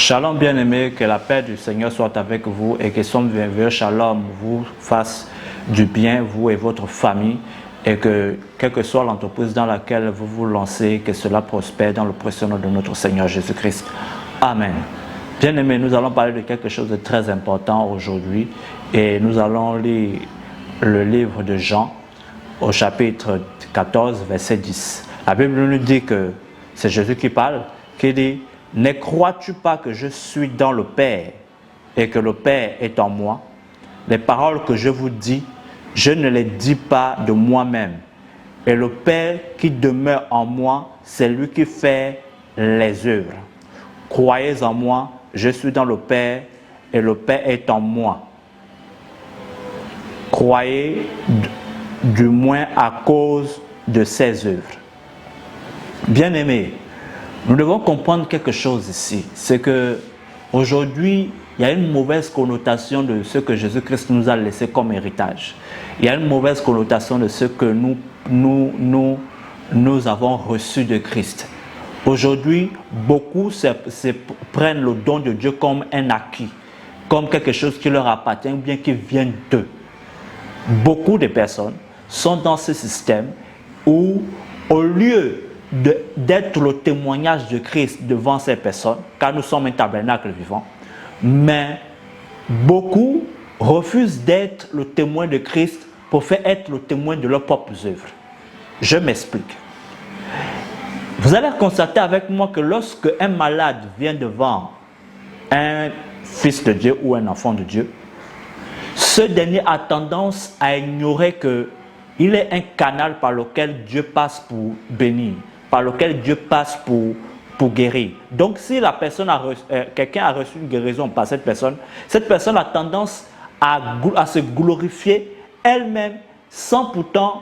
Shalom bien-aimés, que la paix du Seigneur soit avec vous et que son merveilleux shalom vous fasse du bien, vous et votre famille, et que quelle que soit l'entreprise dans laquelle vous vous lancez, que cela prospère dans le précieux nom de notre Seigneur Jésus-Christ. Amen. Bien-aimés, nous allons parler de quelque chose de très important aujourd'hui et nous allons lire le livre de Jean au chapitre 14, verset 10. La Bible nous dit que c'est Jésus qui parle, qui dit: ne crois-tu pas que je suis dans le Père et que le Père est en moi? Les paroles que je vous dis, je ne les dis pas de moi-même. Et le Père qui demeure en moi, c'est lui qui fait les œuvres. Croyez en moi, je suis dans le Père et le Père est en moi. Croyez du moins à cause de ses œuvres. Bien-aimés, nous devons comprendre quelque chose ici, c'est que aujourd'hui, il y a une mauvaise connotation de ce que Jésus-Christ nous a laissé comme héritage. Il y a une mauvaise connotation de ce que nous avons reçu de Christ. Aujourd'hui, beaucoup prennent le don de Dieu comme un acquis, comme quelque chose qui leur appartient ou bien qui vient d'eux. Beaucoup de personnes sont dans ce système où, au lieu d'être le témoignage de Christ devant ces personnes, car nous sommes un tabernacle vivant, mais beaucoup refusent d'être le témoin de Christ pour faire être le témoin de leurs propres œuvres. Je m'explique. Vous allez constater avec moi que lorsque un malade vient devant un fils de Dieu ou un enfant de Dieu, ce dernier a tendance à ignorer qu'il est un canal par lequel Dieu passe pour bénir, par lequel Dieu passe pour guérir. Donc si la personne quelqu'un a reçu une guérison par cette personne a tendance à se glorifier elle-même sans pourtant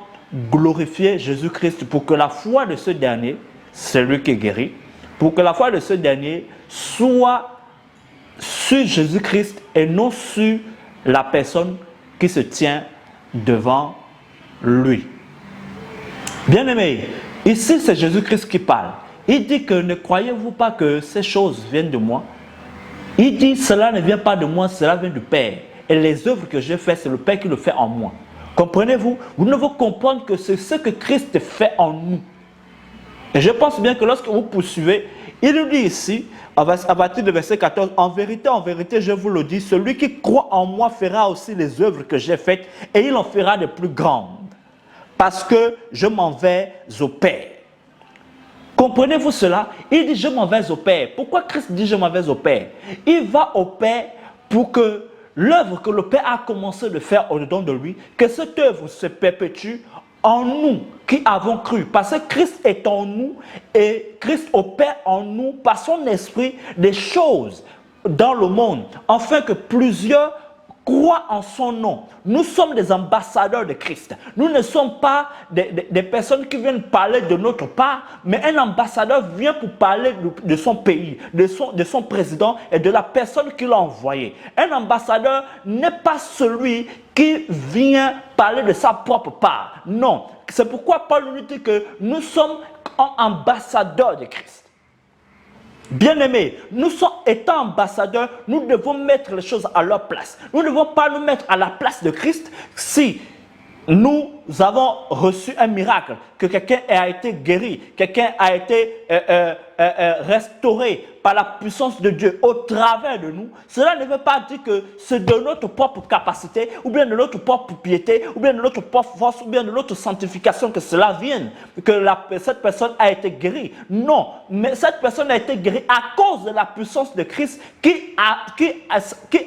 glorifier Jésus-Christ, pour que la foi de ce dernier, celui qui guérit, pour que la foi de ce dernier soit sur Jésus-Christ et non sur la personne qui se tient devant lui. Bien-aimés, ici c'est Jésus-Christ qui parle. Il dit que ne croyez-vous pas que ces choses viennent de moi? Il dit cela ne vient pas de moi, cela vient du Père. Et les œuvres que je fais, c'est le Père qui le fait en moi. Comprenez-vous? Vous devez comprendre que c'est ce que Christ fait en nous. Et je pense bien que lorsque vous poursuivez, il nous dit ici, à partir du verset 14, en vérité, je vous le dis, celui qui croit en moi fera aussi les œuvres que j'ai faites, et il en fera de plus grandes, parce que je m'en vais au Père. Comprenez-vous cela? Il dit je m'en vais au Père. Pourquoi Christ dit je m'en vais au Père? Il va au Père pour que l'œuvre que le Père a commencé de faire au-dedans de lui, que cette œuvre se perpétue en nous qui avons cru. Parce que Christ est en nous et Christ opère en nous par son esprit des choses dans le monde, afin que plusieurs croient en son nom. Nous sommes des ambassadeurs de Christ. Nous ne sommes pas des personnes qui viennent parler de notre part, mais un ambassadeur vient pour parler de son pays, de son président et de la personne qui l'a envoyé. Un ambassadeur n'est pas celui qui vient parler de sa propre part. Non. C'est pourquoi Paul nous dit que nous sommes ambassadeurs de Christ. Bien-aimés, nous sommes étant ambassadeurs, nous devons mettre les choses à leur place. Nous ne devons pas nous mettre à la place de Christ si nous avons reçu un miracle, que quelqu'un a été guéri, quelqu'un a été restauré par la puissance de Dieu au travers de nous. Cela ne veut pas dire que c'est de notre propre capacité, ou bien de notre propre piété, ou bien de notre propre force, ou bien de notre sanctification que cela vienne, que cette personne a été guérie. Non, mais cette personne a été guérie à cause de la puissance de Christ qui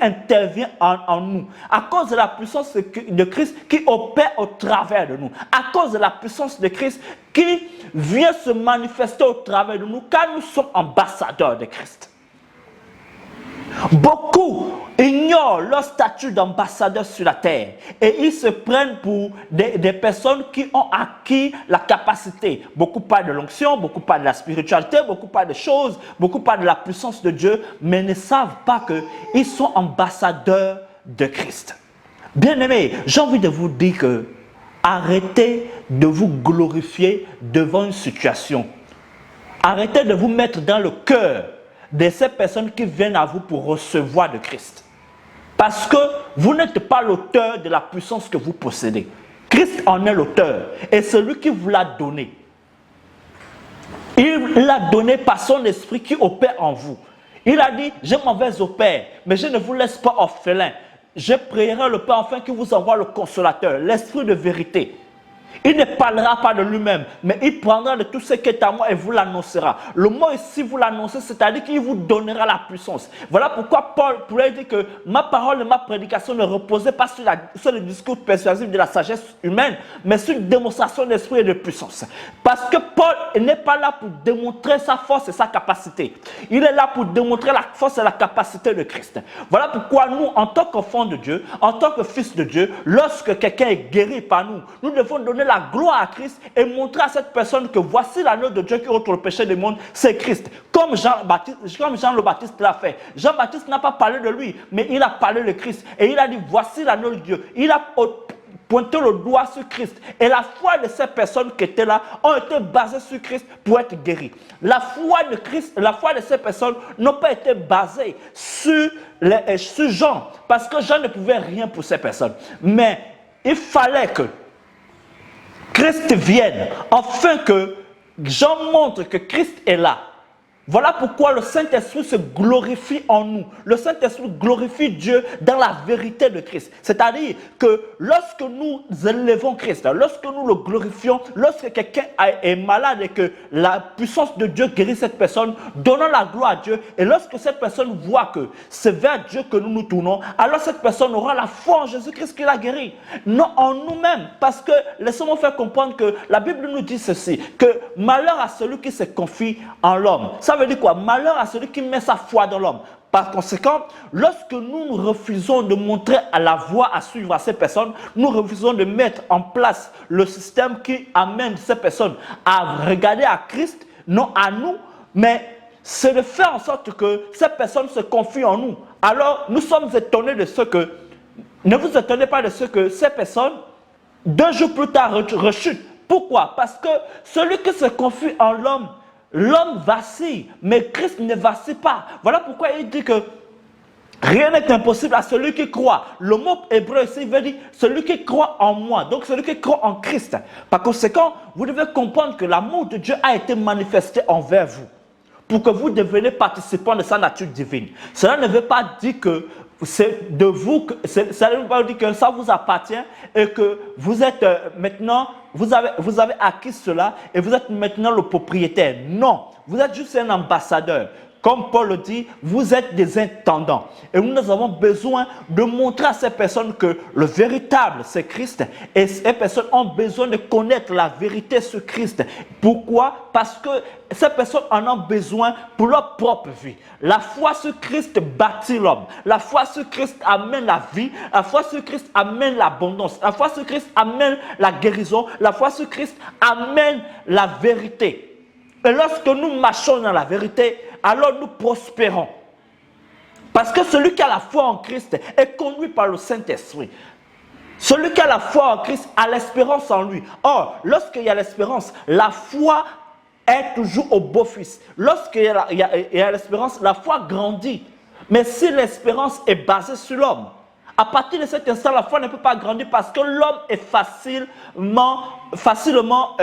intervient en nous, à cause de la puissance de Christ qui opère au travers de nous, à cause de la puissance de Christ qui vient se manifester au travers de nous, car nous sommes ambassadeurs de Christ. Beaucoup ignorent leur statut d'ambassadeur sur la terre et ils se prennent pour des personnes qui ont acquis la capacité. Beaucoup parlent de l'onction, beaucoup parlent de la spiritualité, beaucoup parlent de choses, beaucoup parlent de la puissance de Dieu, mais ne savent pas qu'ils sont ambassadeurs de Christ. Bien-aimés, j'ai envie de vous dire que arrêtez de vous glorifier devant une situation. Arrêtez de vous mettre dans le cœur de ces personnes qui viennent à vous pour recevoir de Christ. Parce que vous n'êtes pas l'auteur de la puissance que vous possédez. Christ en est l'auteur et celui qui vous l'a donné. Il l'a donné par son esprit qui opère en vous. Il a dit, je m'en vais au Père, mais je ne vous laisse pas orphelin. Je prierai le Père afin qu'il vous envoie le consolateur, l'esprit de vérité. Il ne parlera pas de lui-même, mais il prendra de tout ce qui est à moi et vous l'annoncera. Le mot ici, vous l'annoncez, c'est-à-dire qu'il vous donnera la puissance. Voilà pourquoi Paul pourrait dire que ma parole et ma prédication ne reposaient pas sur le discours persuasif de la sagesse humaine, mais sur une démonstration d'esprit et de puissance. Parce que Paul n'est pas là pour démontrer sa force et sa capacité. Il est là pour démontrer la force et la capacité de Christ. Voilà pourquoi nous, en tant qu'enfants de Dieu, en tant que fils de Dieu, lorsque quelqu'un est guéri par nous, nous devons donner la gloire à Christ et montrer à cette personne que voici l'agneau de Dieu qui ôte le péché du monde, c'est Christ. Comme Jean le Baptiste l'a fait. Jean-Baptiste n'a pas parlé de lui, mais il a parlé de Christ. Et il a dit, voici l'agneau de Dieu. Il a pointé le doigt sur Christ. Et la foi de ces personnes qui étaient là ont été basées sur Christ pour être guéries. La foi de Christ, la foi de ces personnes n'ont pas été basées sur Jean, parce que Jean ne pouvait rien pour ces personnes. Mais il fallait que Christ vienne, afin que Jean montre que Christ est là. Voilà pourquoi le Saint-Esprit se glorifie en nous. Le Saint-Esprit glorifie Dieu dans la vérité de Christ. C'est-à-dire que lorsque nous élevons Christ, lorsque nous le glorifions, lorsque quelqu'un est malade et que la puissance de Dieu guérit cette personne, donnons la gloire à Dieu. Et lorsque cette personne voit que c'est vers Dieu que nous nous tournons, alors cette personne aura la foi en Jésus-Christ qui l'a guéri. Non en nous-mêmes. Parce que laissons-moi faire comprendre que la Bible nous dit ceci, que malheur à celui qui se confie en l'homme. Ça veut dire quoi? Malheur à celui qui met sa foi dans l'homme. Par conséquent, lorsque nous refusons de montrer à la voie à suivre à ces personnes, nous refusons de mettre en place le système qui amène ces personnes à regarder à Christ, non à nous, mais c'est de faire en sorte que ces personnes se confient en nous. Alors, nous sommes étonnés de ce que, ne vous étonnez pas de ce que ces personnes, 2 jours plus tard, rechutent. Pourquoi? Parce que celui qui se confie en l'homme, l'homme vacille, mais Christ ne vacille pas. Voilà pourquoi il dit que rien n'est impossible à celui qui croit. Le mot hébreu ici veut dire celui qui croit en moi, donc celui qui croit en Christ. Par conséquent, vous devez comprendre que l'amour de Dieu a été manifesté envers vous pour que vous deveniez participants de sa nature divine. Cela ne veut pas dire que c'est de vous, ça ne veut pas dire que ça vous appartient et que vous êtes maintenant, vous avez acquis cela et vous êtes maintenant le propriétaire. Non, vous êtes juste un ambassadeur. Comme Paul le dit, vous êtes des intendants. Et nous avons besoin de montrer à ces personnes que le véritable, c'est Christ. Et ces personnes ont besoin de connaître la vérité sur Christ. Pourquoi? Parce que ces personnes en ont besoin pour leur propre vie. La foi sur Christ bâtit l'homme. La foi sur Christ amène la vie. La foi sur Christ amène l'abondance. La foi sur Christ amène la guérison. La foi sur Christ amène la vérité. Et lorsque nous marchons dans la vérité, alors nous prospérons. Parce que celui qui a la foi en Christ est conduit par le Saint-Esprit. Celui qui a la foi en Christ a l'espérance en lui. Or, lorsqu'il y a l'espérance, la foi est toujours au beau-fils. Lorsqu'il y a l'espérance, la foi grandit. Mais si l'espérance est basée sur l'homme, à partir de cet instant, la foi ne peut pas grandir parce que l'homme est facilement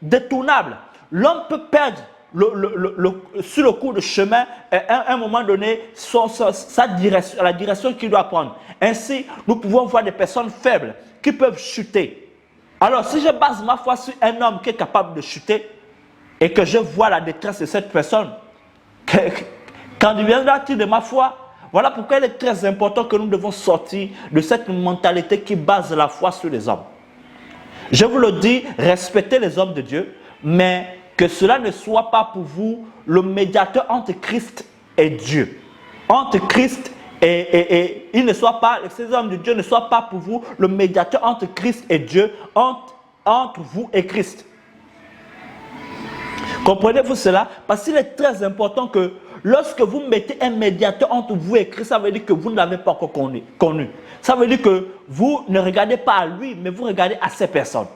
détournable. L'homme peut perdre sur le cours de chemin, à un moment donné, la direction qu'il doit prendre. Ainsi, nous pouvons voir des personnes faibles qui peuvent chuter. Alors, si je base ma foi sur un homme qui est capable de chuter et que je vois la détresse de cette personne, quand il viendra-t-il de ma foi? Voilà pourquoi il est très important que nous devons sortir de cette mentalité qui base la foi sur les hommes. Je vous le dis, respectez les hommes de Dieu, mais que cela ne soit pas pour vous le médiateur entre Christ et Dieu. Entre Christ et il ne soit pas, ces hommes de Dieu ne soient pas pour vous le médiateur entre Christ et Dieu, entre vous et Christ. Comprenez-vous cela? Parce qu'il est très important que lorsque vous mettez un médiateur entre vous et Christ, ça veut dire que vous ne l'avez pas encore connu. Ça veut dire que vous ne regardez pas à lui, mais vous regardez à ces personnes.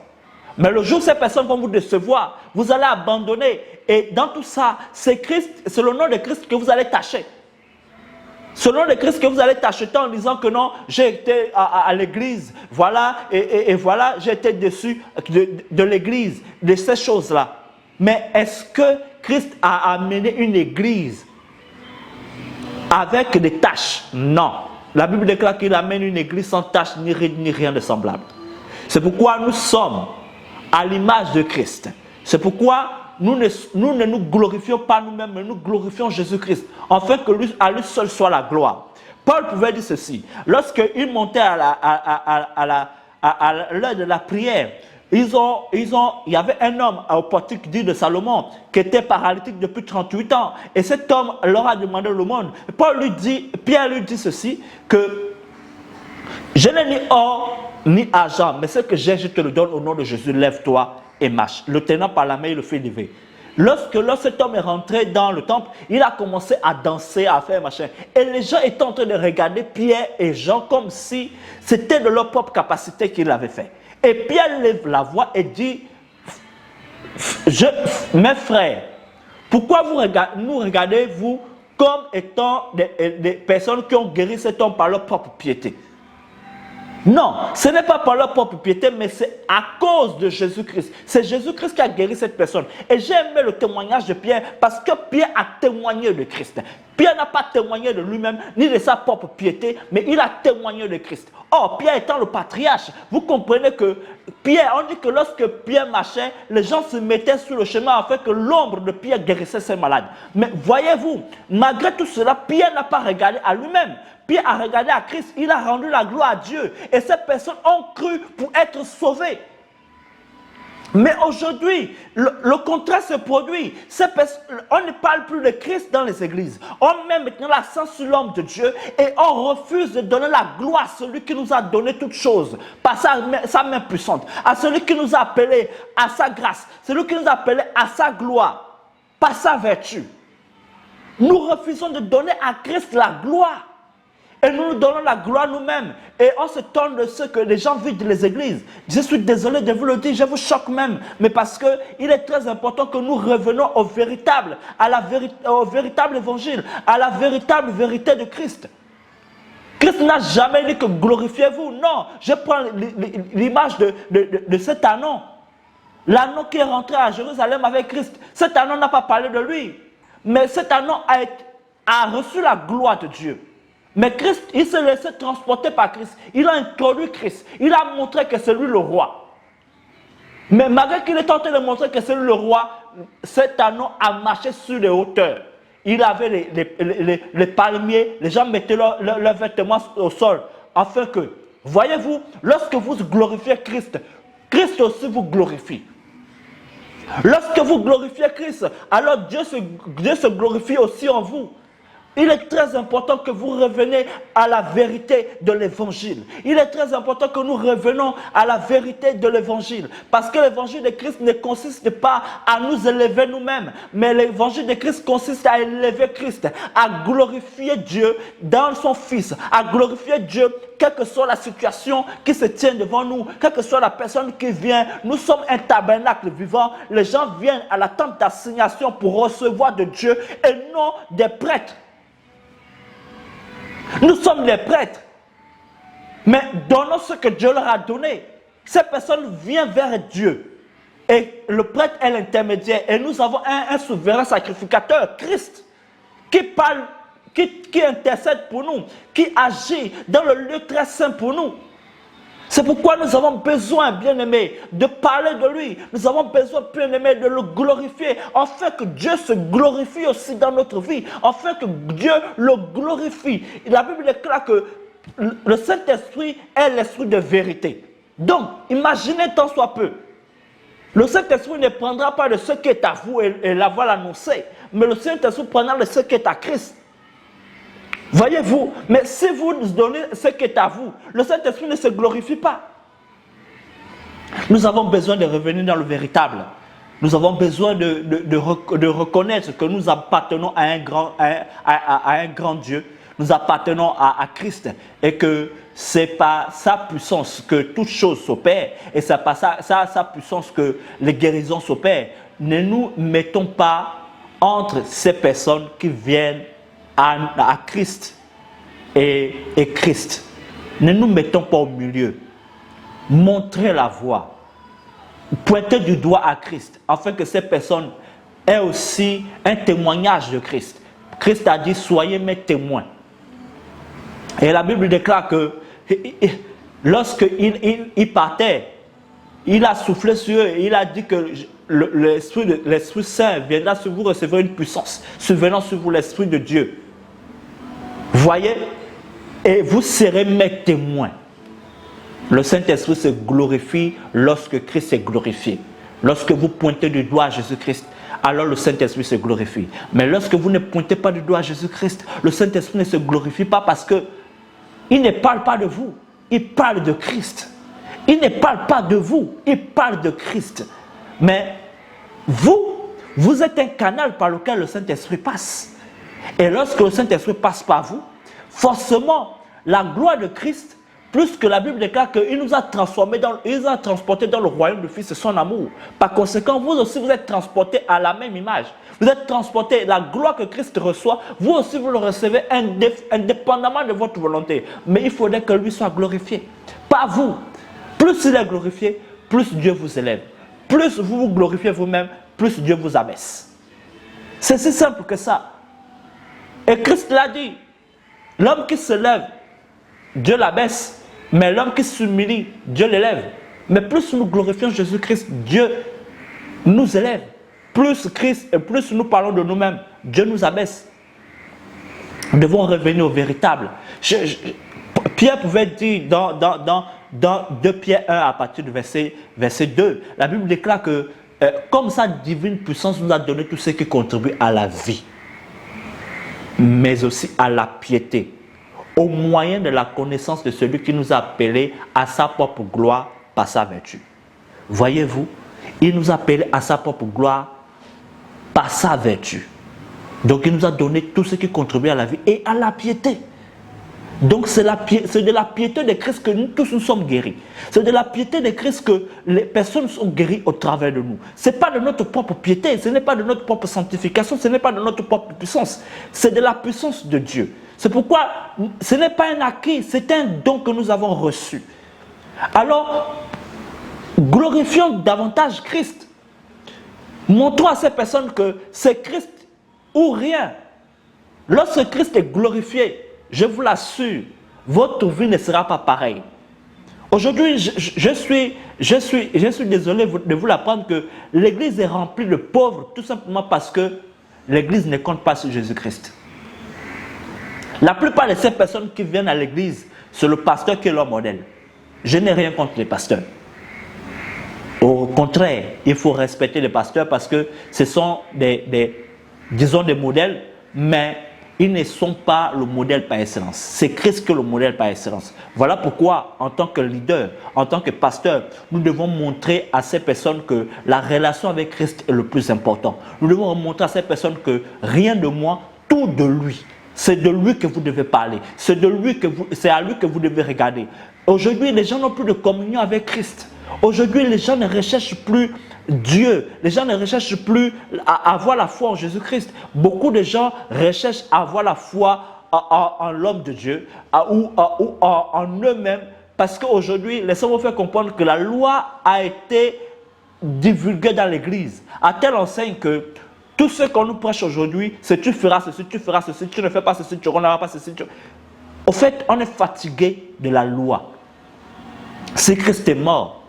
Mais le jour où ces personnes vont vous décevoir, vous allez abandonner. Et dans tout ça, c'est Christ, c'est le nom de Christ que vous allez tâcher. C'est le nom de Christ que vous allez t'acheter en disant que non, j'ai été à l'église, voilà, et voilà, j'ai été déçu de l'église, de ces choses-là. Mais est-ce que Christ a amené une église avec des tâches? Non. La Bible déclare qu'il amène une église sans tâche ni rien de semblable. C'est pourquoi nous sommes à l'image de Christ. C'est pourquoi nous ne nous glorifions pas nous-mêmes, mais nous glorifions Jésus-Christ, afin que à lui seul soit la gloire. Paul pouvait dire ceci. Lorsqu'il montait à l'heure de la prière, il y avait un homme au portique dit de Salomon qui était paralytique depuis 38 ans. Et cet homme leur a demandé l'aumône. Pierre lui dit ceci, que je n'ai ni or ni argent, mais ce que j'ai, je te le donne au nom de Jésus, lève-toi et marche. Le tenant par la main, il le fait lever. Lorsque cet homme est rentré dans le temple, il a commencé à danser, à faire machin. Et les gens étaient en train de regarder Pierre et Jean comme si c'était de leur propre capacité qu'ils l'avaient fait. Et Pierre lève la voix et dit, mes frères, pourquoi nous regardez-vous comme étant des personnes qui ont guéri cet homme par leur propre piété? Non, ce n'est pas par leur propre piété, mais c'est à cause de Jésus-Christ. C'est Jésus-Christ qui a guéri cette personne. Et j'ai aimé le témoignage de Pierre parce que Pierre a témoigné de Christ. Pierre n'a pas témoigné de lui-même ni de sa propre piété, mais il a témoigné de Christ. Or, Pierre étant le patriarche, vous comprenez que Pierre, on dit que lorsque Pierre marchait, les gens se mettaient sur le chemin afin que l'ombre de Pierre guérissait ses malades. Mais voyez-vous, malgré tout cela, Pierre n'a pas regardé à lui-même. Pierre a regardé à Christ, il a rendu la gloire à Dieu. Et ces personnes ont cru pour être sauvées. Mais aujourd'hui, le contraire se produit. On ne parle plus de Christ dans les églises. On met maintenant l'accent sur l'homme de Dieu et on refuse de donner la gloire à celui qui nous a donné toutes choses par sa main puissante, à celui qui nous a appelés à sa grâce, celui qui nous a appelés à sa gloire, par sa vertu. Nous refusons de donner à Christ la gloire. Et nous nous donnons la gloire nous-mêmes. Et on se tourne de ce que les gens vident les églises. Je suis désolé de vous le dire, je vous choque même. Mais parce qu'il est très important que nous revenons au véritable, au véritable évangile, à la véritable vérité de Christ. Christ n'a jamais dit que glorifiez-vous. Non, je prends l'image de cet anneau. L'anneau qui est rentré à Jérusalem avec Christ. Cet anneau n'a pas parlé de lui. Mais cet anneau a reçu la gloire de Dieu. Mais Christ, il s'est laissé transporter par Christ. Il a introduit Christ. Il a montré que c'est lui le roi. Mais malgré qu'il ait tenté de montrer que c'est lui le roi, cet anneau a marché sur les hauteurs. Il avait les palmiers, les gens mettaient leurs vêtements au sol. Afin que, voyez-vous, lorsque vous glorifiez Christ, Christ aussi vous glorifie. Lorsque vous glorifiez Christ, alors Dieu se glorifie aussi en vous. Il est très important que vous reveniez à la vérité de l'évangile. Il est très important que nous revenons à la vérité de l'évangile. Parce que l'évangile de Christ ne consiste pas à nous élever nous-mêmes. Mais l'évangile de Christ consiste à élever Christ, à glorifier Dieu dans son Fils, à glorifier Dieu quelle que soit la situation qui se tient devant nous, quelle que soit la personne qui vient. Nous sommes un tabernacle vivant. Les gens viennent à la tente d'assignation pour recevoir de Dieu et non des prêtres. Nous sommes des prêtres, mais donnons ce que Dieu leur a donné. Ces personnes viennent vers Dieu et le prêtre est l'intermédiaire et nous avons un souverain sacrificateur, Christ, qui parle, qui intercède pour nous, qui agit dans le lieu très saint pour nous. C'est pourquoi nous avons besoin, bien-aimés, de parler de lui. Nous avons besoin, bien-aimés, de le glorifier, afin que Dieu se glorifie aussi dans notre vie, afin que Dieu le glorifie. La Bible déclare que le Saint-Esprit est l'esprit de vérité. Donc, imaginez tant soit peu. Le Saint-Esprit ne prendra pas de ce qui est à vous et l'avoir l'annoncer, mais le Saint-Esprit prendra de ce qui est à Christ. Voyez-vous, mais si vous donnez ce qui est à vous, le Saint-Esprit ne se glorifie pas. Nous avons besoin de revenir dans le véritable. Nous avons besoin de reconnaître que nous appartenons à un grand Dieu. Nous appartenons à Christ et que c'est par sa puissance que toute chose s'opère et c'est par sa puissance que les guérisons s'opèrent. Ne nous mettons pas entre ces personnes qui viennent à Christ et Christ. Ne nous mettons pas au milieu. Montrez la voie. Pointez du doigt à Christ afin que ces personnes aient aussi un témoignage de Christ. Christ a dit, soyez mes témoins. Et la Bible déclare que lorsqu'il partait, il a soufflé sur eux et il a dit que l'Esprit Saint viendra sur vous recevoir une puissance, survenant sur vous l'Esprit de Dieu. Voyez, et vous serez mes témoins. Le Saint-Esprit se glorifie lorsque Christ est glorifié. Lorsque vous pointez du doigt à Jésus-Christ, alors le Saint-Esprit se glorifie. Mais lorsque vous ne pointez pas du doigt à Jésus-Christ, le Saint-Esprit ne se glorifie pas parce qu'il ne parle pas de vous, il parle de Christ. Il ne parle pas de vous, il parle de Christ. Mais vous êtes un canal par lequel le Saint-Esprit passe. Et lorsque le Saint-Esprit passe par vous, forcément, la gloire de Christ, plus que la Bible déclare qu'il nous a transportés dans le royaume du Fils de son amour. Par conséquent, vous aussi, vous êtes transportés à la même image. Vous êtes transportés, la gloire que Christ reçoit, vous aussi, vous le recevez indépendamment de votre volonté. Mais il faudrait que lui soit glorifié. Pas vous. Plus il est glorifié, plus Dieu vous élève. Plus vous vous glorifiez vous-même, plus Dieu vous abaisse. C'est si simple que ça. Et Christ l'a dit. L'homme qui se lève, Dieu l'abaisse. Mais l'homme qui s'humilie, Dieu l'élève. Mais plus nous glorifions Jésus-Christ, Dieu nous élève. Plus nous parlons de nous-mêmes, Dieu nous abaisse. Nous devons revenir au véritable. Pierre pouvait dire dans 2 Pierre 1 à partir du verset 2, la Bible déclare que comme sa divine puissance nous a donné tout ce qui contribue à la vie, mais aussi à la piété, au moyen de la connaissance de celui qui nous a appelés à sa propre gloire par sa vertu. Voyez-vous, il nous a appelés à sa propre gloire par sa vertu. Donc il nous a donné tout ce qui contribue à la vie et à la piété. Donc c'est de la piété de Christ que nous tous nous sommes guéris. C'est de la piété de Christ que les personnes sont guéries au travers de nous. Ce n'est pas de notre propre piété, ce n'est pas de notre propre sanctification, ce n'est pas de notre propre puissance. C'est de la puissance de Dieu. C'est pourquoi ce n'est pas un acquis, c'est un don que nous avons reçu. Alors, glorifions davantage Christ. Montrons à ces personnes que c'est Christ ou rien. Lorsque Christ est glorifié, je vous l'assure, votre vie ne sera pas pareille. Aujourd'hui, je suis désolé de vous l'apprendre que l'Église est remplie de pauvres tout simplement parce que l'Église ne compte pas sur Jésus-Christ. La plupart de ces personnes qui viennent à l'Église, c'est le pasteur qui est leur modèle. Je n'ai rien contre les pasteurs. Au contraire, il faut respecter les pasteurs parce que ce sont des modèles, mais ils ne sont pas le modèle par excellence. C'est Christ qui est le modèle par excellence. Voilà pourquoi, en tant que leader, en tant que pasteur, nous devons montrer à ces personnes que la relation avec Christ est le plus important. Nous devons montrer à ces personnes que rien de moi, tout de lui. C'est de lui que vous devez parler. C'est à lui que vous devez regarder. Aujourd'hui, les gens n'ont plus de communion avec Christ. Aujourd'hui, les gens ne recherchent plus Dieu. Les gens ne recherchent plus à avoir la foi en Jésus-Christ. Beaucoup de gens recherchent à avoir la foi en l'homme de Dieu ou en eux-mêmes. Parce qu'aujourd'hui, laissez-moi faire comprendre que la loi a été divulguée dans l'Église. À telle enseigne que tout ce qu'on nous prêche aujourd'hui, c'est tu feras ceci, tu ne fais pas ceci, tu n'auras pas ceci. Au fait, on est fatigué de la loi. Si Christ est mort,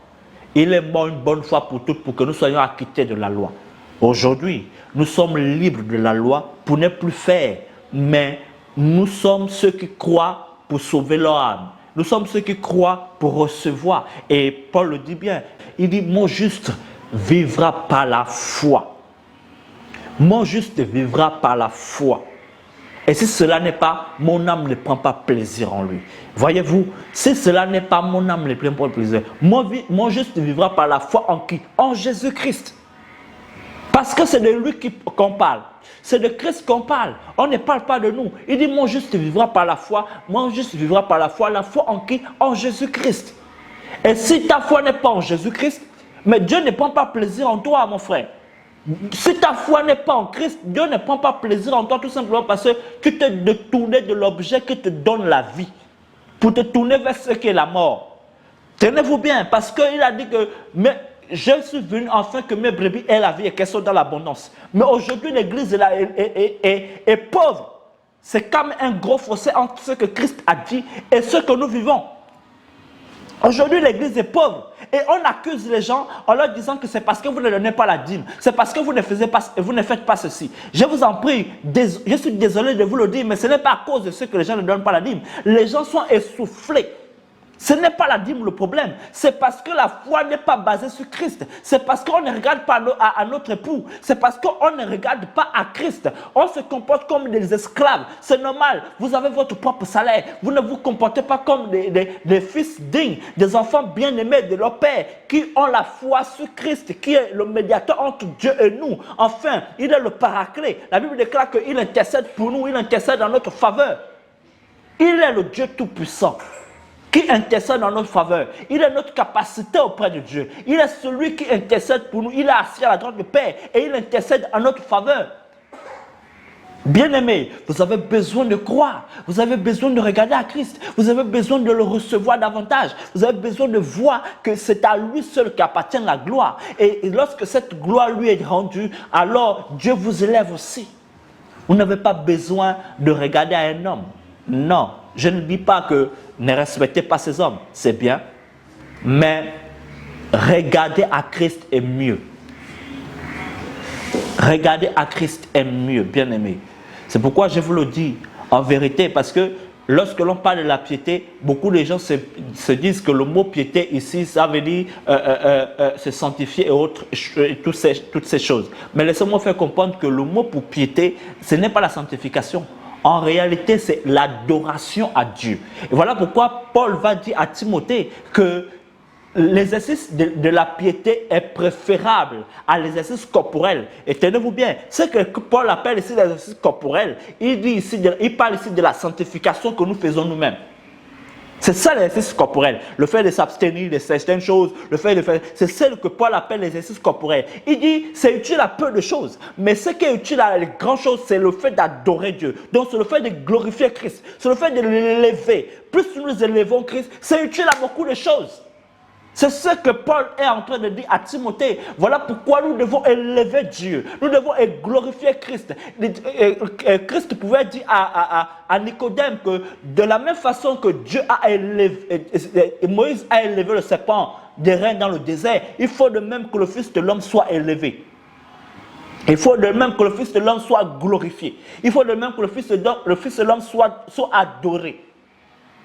il est mort une bonne fois pour toutes pour que nous soyons acquittés de la loi. Aujourd'hui, nous sommes libres de la loi pour ne plus faire, mais nous sommes ceux qui croient pour sauver leur âme. Nous sommes ceux qui croient pour recevoir. Et Paul le dit bien, il dit, mon juste vivra par la foi. Mon juste vivra par la foi. Et si cela n'est pas, mon âme ne prend pas plaisir en lui. Voyez-vous, si cela n'est pas, mon âme ne prend pas plaisir. Mon juste vivra par la foi en qui? En Jésus-Christ. Parce que c'est de lui qu'on parle. C'est de Christ qu'on parle. On ne parle pas de nous. Il dit, mon juste vivra par la foi. Mon juste vivra par la foi. La foi en qui? En Jésus-Christ. Et si ta foi n'est pas en Jésus-Christ, mais Dieu ne prend pas plaisir en toi, mon frère. Si ta foi n'est pas en Christ, Dieu ne prend pas plaisir en toi tout simplement parce que tu t'es détourné de l'objet qui te donne la vie pour te tourner vers ce qui est la mort. Tenez-vous bien, parce qu'il a dit que je suis venu afin que mes brebis aient la vie et qu'elles soient dans l'abondance. Mais aujourd'hui, l'Église est pauvre. C'est comme un gros fossé entre ce que Christ a dit et ce que nous vivons. Aujourd'hui, l'Église est pauvre et on accuse les gens en leur disant que c'est parce que vous ne donnez pas la dîme, c'est parce que vous ne faites pas ceci. Je vous en prie, je suis désolé de vous le dire, mais ce n'est pas à cause de ce que les gens ne donnent pas la dîme. Les gens sont essoufflés. Ce n'est pas la dîme le problème, c'est parce que la foi n'est pas basée sur Christ. C'est parce qu'on ne regarde pas à notre époux. C'est parce qu'on ne regarde pas à Christ. On se comporte comme des esclaves. C'est normal, vous avez votre propre salaire. Vous ne vous comportez pas comme des fils dignes, des enfants bien-aimés de leur Père, qui ont la foi sur Christ, qui est le médiateur entre Dieu et nous. Enfin, il est le paraclet. La Bible déclare qu'il intercède pour nous, il intercède en notre faveur. Il est le Dieu tout-puissant qui intercède en notre faveur. Il est notre capacité auprès de Dieu. Il est celui qui intercède pour nous. Il est assis à la droite du Père et il intercède en notre faveur. Bien-aimés, vous avez besoin de croire. Vous avez besoin de regarder à Christ. Vous avez besoin de le recevoir davantage. Vous avez besoin de voir que c'est à lui seul qu'appartient la gloire. Et lorsque cette gloire lui est rendue, alors Dieu vous élève aussi. Vous n'avez pas besoin de regarder à un homme. Non, je ne dis pas que ne respectez pas ces hommes, c'est bien, mais regarder à Christ est mieux. Regarder à Christ est mieux, bien aimé. C'est pourquoi je vous le dis en vérité, parce que lorsque l'on parle de la piété, beaucoup de gens se disent que le mot piété ici, ça veut dire se sanctifier et autres, et toutes ces choses. Mais laissez-moi faire comprendre que le mot pour piété, ce n'est pas la sanctification. En réalité, c'est l'adoration à Dieu. Et voilà pourquoi Paul va dire à Timothée que l'exercice de la piété est préférable à l'exercice corporel. Et tenez-vous bien, ce que Paul appelle ici l'exercice corporel, il parle ici de la sanctification que nous faisons nous-mêmes. C'est ça l'exercice corporel. Le fait de s'abstenir de certaines choses, c'est celle que Paul appelle l'exercice corporel. Il dit, c'est utile à peu de choses. Mais ce qui est utile à les grandes choses, c'est le fait d'adorer Dieu. Donc c'est le fait de glorifier Christ. C'est le fait de l'élever. Plus nous élevons Christ, c'est utile à beaucoup de choses. C'est ce que Paul est en train de dire à Timothée. Voilà pourquoi nous devons élever Dieu. Nous devons glorifier Christ. Christ pouvait dire à Nicodème que de la même façon que Dieu a élevé, Moïse a élevé le serpent des reins dans le désert, il faut de même que le Fils de l'homme soit élevé. Il faut de même que le Fils de l'homme soit glorifié. Il faut de même que le Fils de l'homme soit adoré.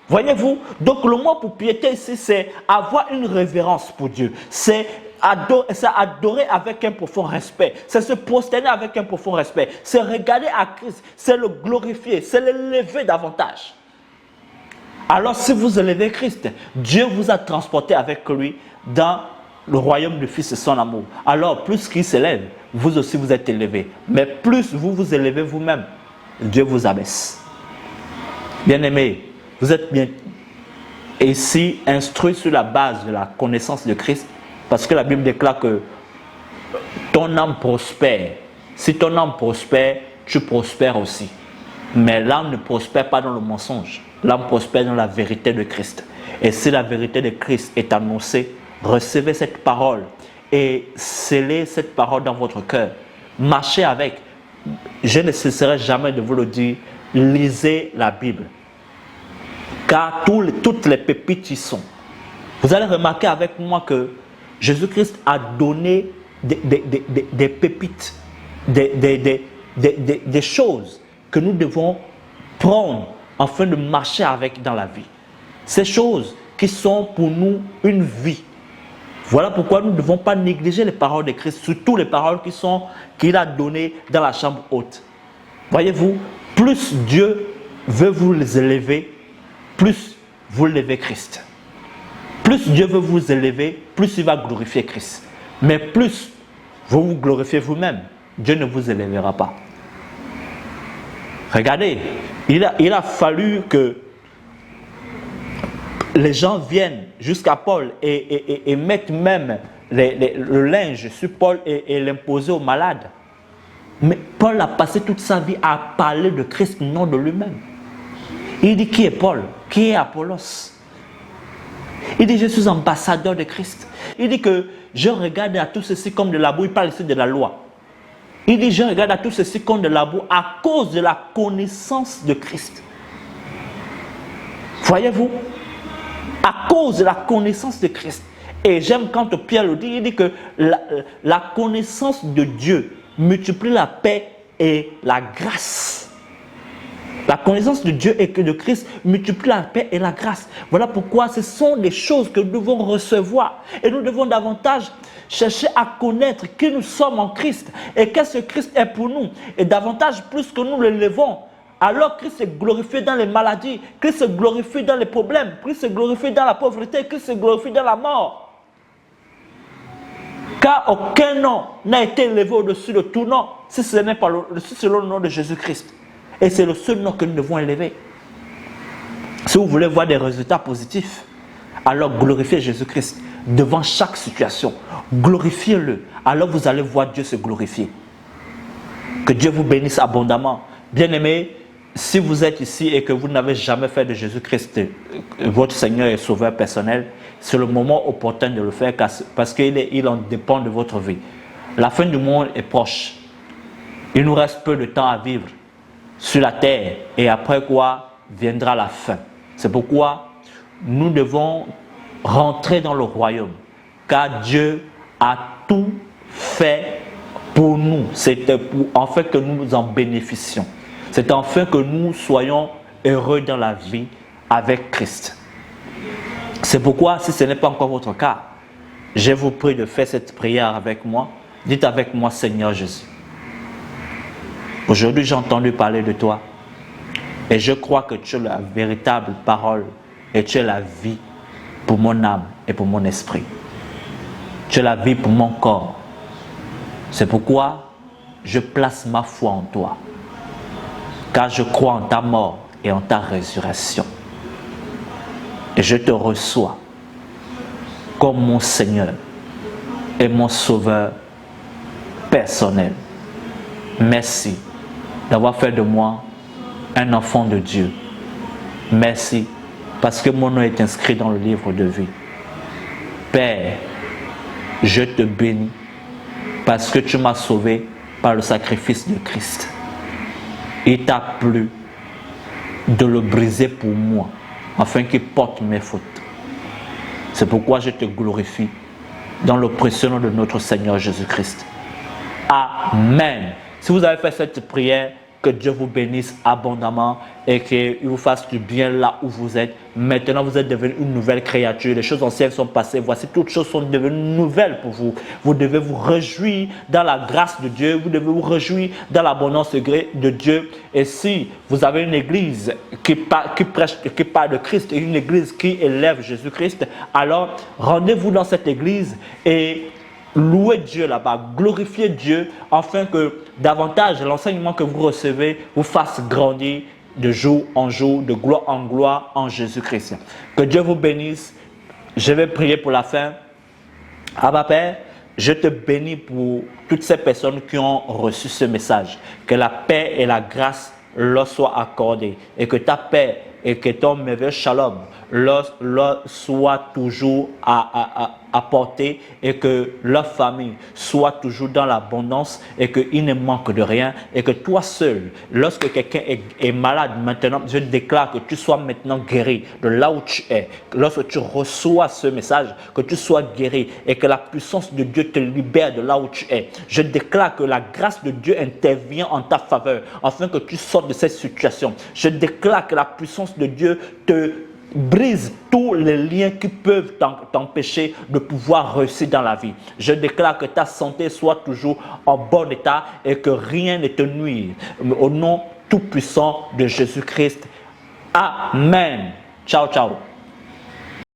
Voyez-vous, donc le mot pour piété ici, c'est avoir une révérence pour Dieu. C'est adorer avec un profond respect. C'est se prosterner avec un profond respect. C'est regarder à Christ, c'est le glorifier, c'est l'élever davantage. Alors si vous élevez Christ, Dieu vous a transporté avec lui dans le royaume du Fils de son amour. Alors plus qu'il s'élève, vous aussi vous êtes élevés. Mais plus vous vous élevez vous-même, Dieu vous abaisse. Bien-aimés, vous êtes bien ici instruit sur la base de la connaissance de Christ, parce que la Bible déclare que ton âme prospère. Si ton âme prospère, tu prospères aussi. Mais l'âme ne prospère pas dans le mensonge. L'âme prospère dans la vérité de Christ. Et si la vérité de Christ est annoncée, recevez cette parole et scellez cette parole dans votre cœur. Marchez avec. Je ne cesserai jamais de vous le dire, lisez la Bible. Car toutes les pépites y sont. Vous allez remarquer avec moi que Jésus-Christ a donné des pépites, des choses que nous devons prendre afin de marcher avec dans la vie. Ces choses qui sont pour nous une vie. Voilà pourquoi nous ne devons pas négliger les paroles de Christ, surtout les paroles qu'il a données dans la chambre haute. Voyez-vous, plus Dieu veut vous les élever, plus vous élevez Christ. Plus Dieu veut vous élever, plus il va glorifier Christ. Mais plus vous vous glorifiez vous-même, Dieu ne vous élèvera pas. Regardez, il a fallu que les gens viennent jusqu'à Paul et mettent même le linge sur Paul et l'imposer aux malades. Mais Paul a passé toute sa vie à parler de Christ, non de lui-même. Il dit qui est Paul? Qui est Apollos? Il dit je suis ambassadeur de Christ. Il dit que je regarde à tout ceci comme de la boue. Il parle ici de la loi. Il dit je regarde à tout ceci comme de la boue à cause de la connaissance de Christ. Voyez-vous? À cause de la connaissance de Christ. Et j'aime quand Pierre le dit, il dit que la connaissance de Dieu multiplie la paix et la grâce. La connaissance de Dieu et que de Christ multiplie la paix et la grâce. Voilà pourquoi ce sont des choses que nous devons recevoir. Et nous devons davantage chercher à connaître qui nous sommes en Christ et qu'est-ce que Christ est pour nous. Et davantage plus que nous l'élevons. Alors Christ est glorifié dans les maladies, Christ est glorifié dans les problèmes, Christ est glorifié dans la pauvreté, Christ est glorifié dans la mort. Car aucun nom n'a été élevé au-dessus de tout nom, si ce n'est pas selon le nom de Jésus-Christ. Et c'est le seul nom que nous devons élever. Si vous voulez voir des résultats positifs, alors glorifiez Jésus-Christ devant chaque situation. Glorifiez-le, alors vous allez voir Dieu se glorifier. Que Dieu vous bénisse abondamment. Bien-aimés, si vous êtes ici et que vous n'avez jamais fait de Jésus-Christ votre Seigneur et Sauveur personnel, c'est le moment opportun de le faire parce qu'il en dépend de votre vie. La fin du monde est proche. Il nous reste peu de temps à vivre sur la terre et après quoi viendra la fin. C'est pourquoi nous devons rentrer dans le royaume car Dieu a tout fait pour nous. C'était en fait que nous en bénéficions. C'est enfin que nous soyons heureux dans la vie avec Christ. C'est pourquoi, si ce n'est pas encore votre cas, je vous prie de faire cette prière avec moi. Dites avec moi, Seigneur Jésus. Aujourd'hui, j'ai entendu parler de toi et je crois que tu es la véritable parole et tu es la vie pour mon âme et pour mon esprit. Tu es la vie pour mon corps. C'est pourquoi je place ma foi en toi. Car je crois en ta mort et en ta résurrection. Et je te reçois comme mon Seigneur et mon Sauveur personnel. Merci d'avoir fait de moi un enfant de Dieu. Merci parce que mon nom est inscrit dans le livre de vie. Père, je te bénis parce que tu m'as sauvé par le sacrifice de Christ. Il t'a plu de le briser pour moi, afin qu'il porte mes fautes. C'est pourquoi je te glorifie dans le précieux nom de notre Seigneur Jésus-Christ. Amen. Si vous avez fait cette prière, que Dieu vous bénisse abondamment et qu'il vous fasse du bien là où vous êtes. Maintenant, vous êtes devenu une nouvelle créature. Les choses anciennes sont passées. Voici, toutes choses sont devenues nouvelles pour vous. Vous devez vous réjouir dans la grâce de Dieu. Vous devez vous réjouir dans l'abondance de Dieu. Et si vous avez une église qui parle de Christ et une église qui élève Jésus-Christ, alors rendez-vous dans cette église et louez Dieu là-bas, glorifiez Dieu, afin que davantage l'enseignement que vous recevez vous fasse grandir de jour en jour, de gloire en gloire en Jésus-Christ. Que Dieu vous bénisse. Je vais prier pour la fin. Abba Père, je te bénis pour toutes ces personnes qui ont reçu ce message. Que la paix et la grâce leur soient accordées et que ta paix et que ton merveilleux shalom leur soit toujours apporté et que leur famille soit toujours dans l'abondance et qu'il ne manque de rien et que toi seul, lorsque quelqu'un est malade maintenant, je déclare que tu sois maintenant guéri de là où tu es. Lorsque tu reçois ce message, que tu sois guéri et que la puissance de Dieu te libère de là où tu es. Je déclare que la grâce de Dieu intervient en ta faveur afin que tu sortes de cette situation. Je déclare que la puissance de Dieu te brise tous les liens qui peuvent t'empêcher de pouvoir réussir dans la vie. Je déclare que ta santé soit toujours en bon état et que rien ne te nuise. Au nom tout puissant de Jésus-Christ. Amen. Ciao, ciao.